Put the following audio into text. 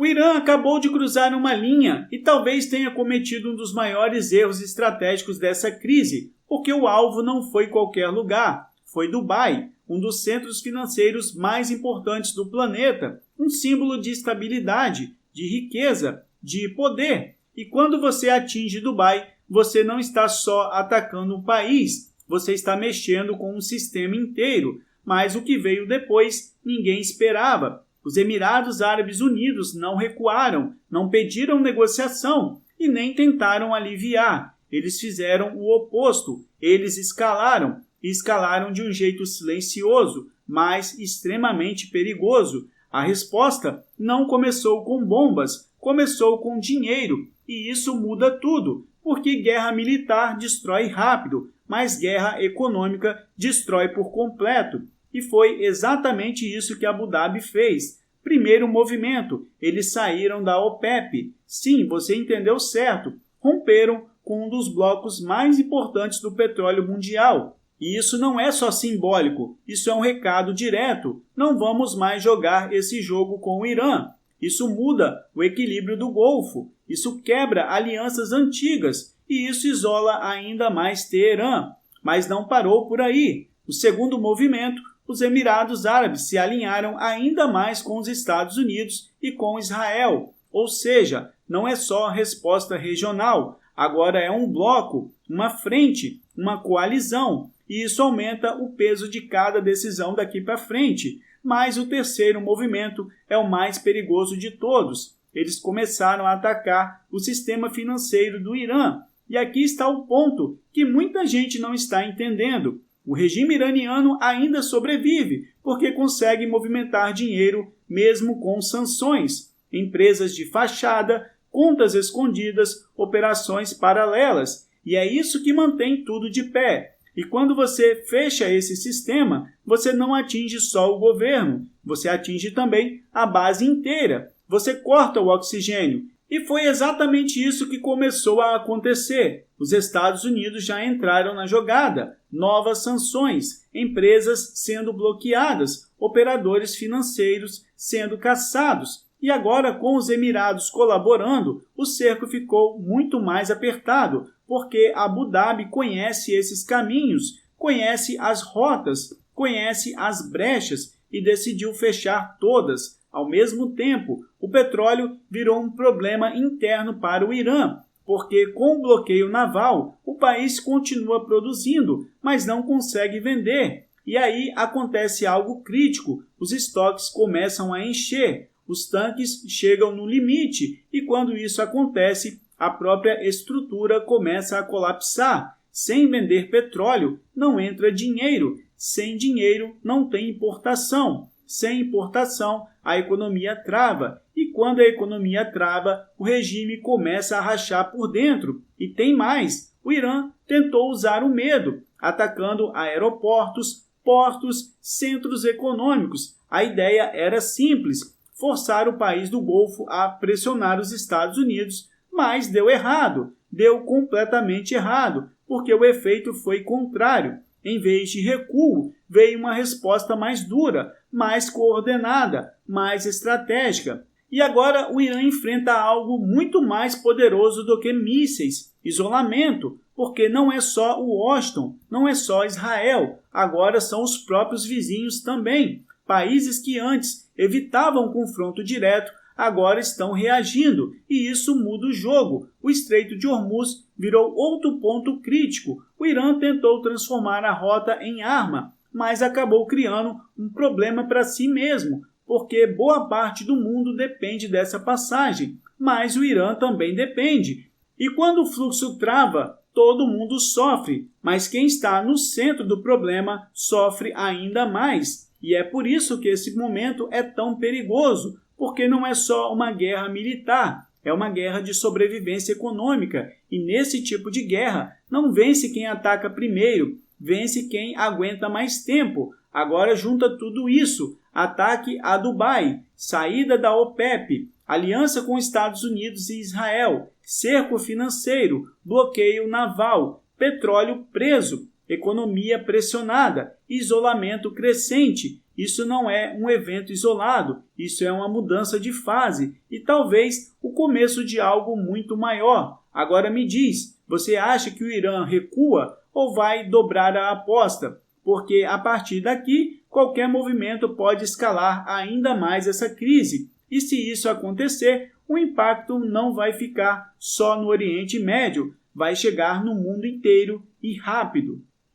O Irã acabou de cruzar uma linha e talvez tenha cometido um dos maiores erros estratégicos dessa crise, porque o alvo não foi qualquer lugar, foi Dubai, um dos centros financeiros mais importantes do planeta, um símbolo de estabilidade, de riqueza, de poder. E quando você atinge Dubai, você não está só atacando um país, você está mexendo com um sistema inteiro. Mas o que veio depois, ninguém esperava. Os Emirados Árabes Unidos não recuaram, não pediram negociação e nem tentaram aliviar. Eles fizeram o oposto, eles escalaram, e escalaram de um jeito silencioso, mas extremamente perigoso. A resposta não começou com bombas, começou com dinheiro, e isso muda tudo, porque guerra militar destrói rápido, mas guerra econômica destrói por completo. E foi exatamente isso que Abu Dhabi fez. Primeiro movimento, eles saíram da OPEP. Sim, você entendeu certo. Romperam com um dos blocos mais importantes do petróleo mundial. E isso não é só simbólico, isso é um recado direto. Não vamos mais jogar esse jogo com o Irã. Isso muda o equilíbrio do Golfo. Isso quebra alianças antigas e isso isola ainda mais Teherã. Mas não parou por aí. O segundo movimento, os Emirados Árabes se alinharam ainda mais com os Estados Unidos e com Israel. Ou seja, não é só resposta regional, agora é um bloco, uma frente, uma coalizão, e isso aumenta o peso de cada decisão daqui para frente. Mas o terceiro movimento é o mais perigoso de todos. Eles começaram a atacar o sistema financeiro do Irã. E aqui está o ponto que muita gente não está entendendo. O regime iraniano ainda sobrevive porque consegue movimentar dinheiro mesmo com sanções. Empresas de fachada, contas escondidas, operações paralelas. E é isso que mantém tudo de pé. E quando você fecha esse sistema, você não atinge só o governo, você atinge também a base inteira. Você corta o oxigênio. E foi exatamente isso que começou a acontecer. Os Estados Unidos já entraram na jogada. Novas sanções, empresas sendo bloqueadas, operadores financeiros sendo caçados. E agora, com os Emirados colaborando, o cerco ficou muito mais apertado, porque Abu Dhabi conhece esses caminhos, conhece as rotas, conhece as brechas e decidiu fechar todas. Ao mesmo tempo, o petróleo virou um problema interno para o Irã, porque com o bloqueio naval, o país continua produzindo, mas não consegue vender. E aí acontece algo crítico, os estoques começam a encher, os tanques chegam no limite e quando isso acontece, a própria estrutura começa a colapsar. Sem vender petróleo, não entra dinheiro. Sem dinheiro, não tem importação. Sem importação, a economia trava. E quando a economia trava, o regime começa a rachar por dentro. E tem mais. O Irã tentou usar o medo, atacando aeroportos, portos, centros econômicos. A ideia era simples, forçar o país do Golfo a pressionar os Estados Unidos, mas deu errado, deu completamente errado, porque o efeito foi contrário. Em vez de recuo, veio uma resposta mais dura, mais coordenada, mais estratégica. E agora o Irã enfrenta algo muito mais poderoso do que mísseis, isolamento, porque não é só o Washington, não é só Israel, agora são os próprios vizinhos também. Países que antes evitavam confronto direto, agora estão reagindo, e isso muda o jogo. O Estreito de Hormuz virou outro ponto crítico. O Irã tentou transformar a rota em arma, mas acabou criando um problema para si mesmo, porque boa parte do mundo depende dessa passagem, mas o Irã também depende. E quando o fluxo trava, todo mundo sofre, mas quem está no centro do problema sofre ainda mais. E é por isso que esse momento é tão perigoso, porque não é só uma guerra militar, é uma guerra de sobrevivência econômica. E nesse tipo de guerra, não vence quem ataca primeiro, vence quem aguenta mais tempo. Agora junta tudo isso, ataque a Dubai, saída da OPEP, aliança com Estados Unidos e Israel, cerco financeiro, bloqueio naval, petróleo preso, economia pressionada. isolamento crescente. Isso não é um evento isolado, isso é uma mudança de fase e talvez o começo de algo muito maior. Agora me diz, você acha que o Irã recua ou vai dobrar a aposta? Porque a partir daqui, qualquer movimento pode escalar ainda mais essa crise. E se isso acontecer, o impacto não vai ficar só no Oriente Médio, vai chegar no mundo inteiro e rápido.